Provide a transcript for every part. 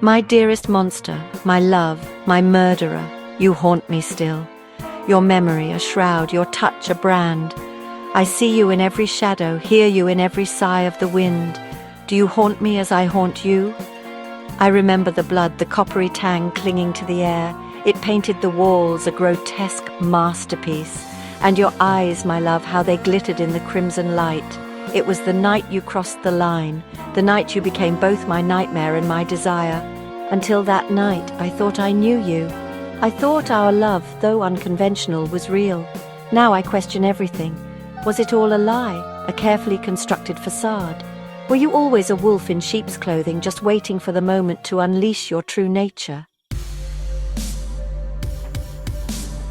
My dearest monster, my love, my murderer, you haunt me still. Your memory a shroud, your touch a brand. I see you in every shadow, hear you in every sigh of the wind. Do you haunt me as I haunt you? I remember the blood, the coppery tang clinging to the air. It painted the walls, a grotesque masterpiece. And your eyes, my love, how they glittered in the crimson light. It was the night you crossed the line, the night you became both my nightmare and my desire. Until that night, I thought I knew you. I thought our love, though unconventional, was real. Now I question everything. Was it all a lie, a carefully constructed facade? Were you always a wolf in sheep's clothing, just waiting for the moment to unleash your true nature?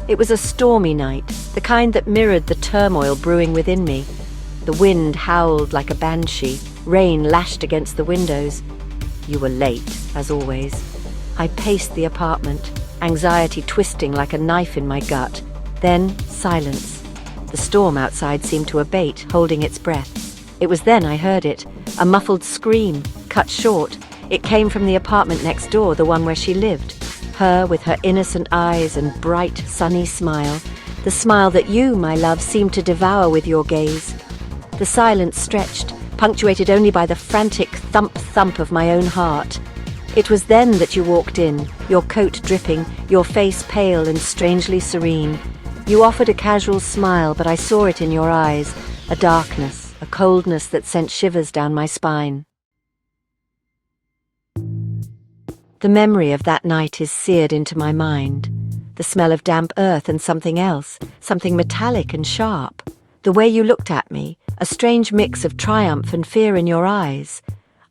It was a stormy night, the kind that mirrored the turmoil brewing within me. The wind howled like a banshee, rain lashed against the windows. You were late, as always. I paced the apartment, anxiety twisting like a knife in my gut. Then, silence. The storm outside seemed to abate, holding its breath. It was then I heard it, a muffled scream, cut short. It came from the apartment next door, the one where she lived. Her with her innocent eyes and bright, sunny smile. The smile that you, my love, seemed to devour with your gaze. The silence stretched, punctuated only by the frantic thump-thump of my own heart. It was then that you walked in, your coat dripping, your face pale and strangely serene. You offered a casual smile, but I saw it in your eyes, a darkness, a coldness that sent shivers down my spine. The memory of that night is seared into my mind. The smell of damp earth and something else, something metallic and sharp. The way you looked at me, a strange mix of triumph and fear in your eyes.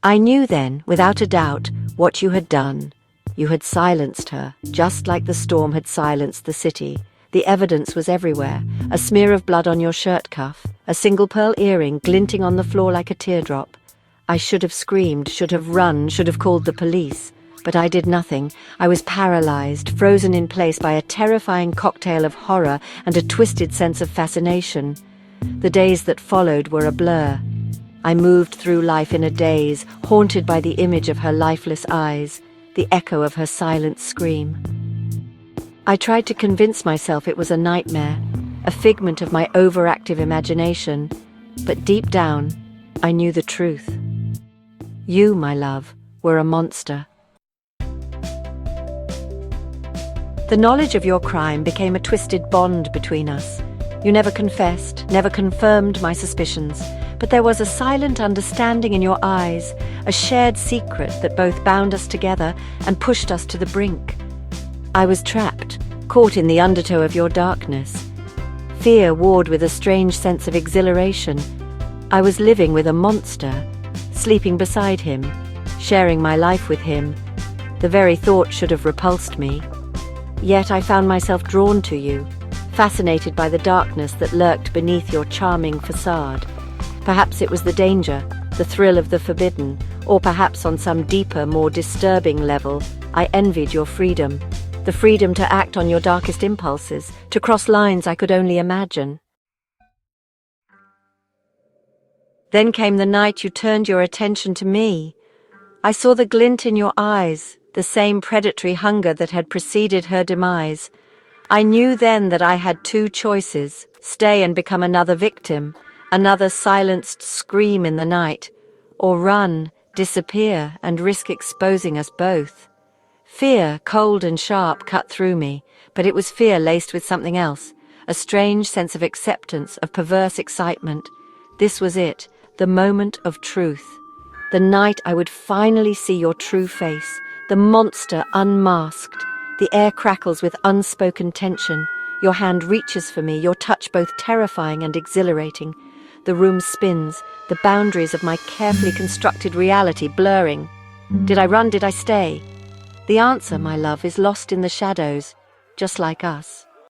I knew then, without a doubt, what you had done. You had silenced her, just like the storm had silenced the city. The evidence was everywhere, a smear of blood on your shirt cuff, a single pearl earring glinting on the floor like a teardrop. I should have screamed, should have run, should have called the police. But I did nothing. I was paralyzed, frozen in place by a terrifying cocktail of horror and a twisted sense of fascination. The days that followed were a blur. I moved through life in a daze, haunted by the image of her lifeless eyes, the echo of her silent scream. I tried to convince myself it was a nightmare, a figment of my overactive imagination, but deep down, I knew the truth. You, my love, were a monster. The knowledge of your crime became a twisted bond between us. You never confessed, never confirmed my suspicions, but there was a silent understanding in your eyes, a shared secret that both bound us together and pushed us to the brink. I was trapped, caught in the undertow of your darkness. Fear warred with a strange sense of exhilaration. I was living with a monster, sleeping beside him, sharing my life with him. The very thought should have repulsed me. Yet I found myself drawn to you, fascinated by the darkness that lurked beneath your charming facade. Perhaps it was the danger, the thrill of the forbidden, or perhaps on some deeper, more disturbing level, I envied your freedom, the freedom to act on your darkest impulses, to cross lines I could only imagine. Then came the night you turned your attention to me. I saw the glint in your eyes, the same predatory hunger that had preceded her demise. I knew then that I had two choices: stay and become another victim, another silenced scream in the night, or run, disappear, and risk exposing us both. Fear, cold and sharp, cut through me, but it was fear laced with something else, a strange sense of acceptance, of perverse excitement. This was it, the moment of truth. The night I would finally see your true face, the monster unmasked. The air crackles with unspoken tension. Your hand reaches for me, your touch both terrifying and exhilarating. The room spins, the boundaries of my carefully constructed reality blurring. Did I run? Did I stay? The answer, my love, is lost in the shadows, just like us.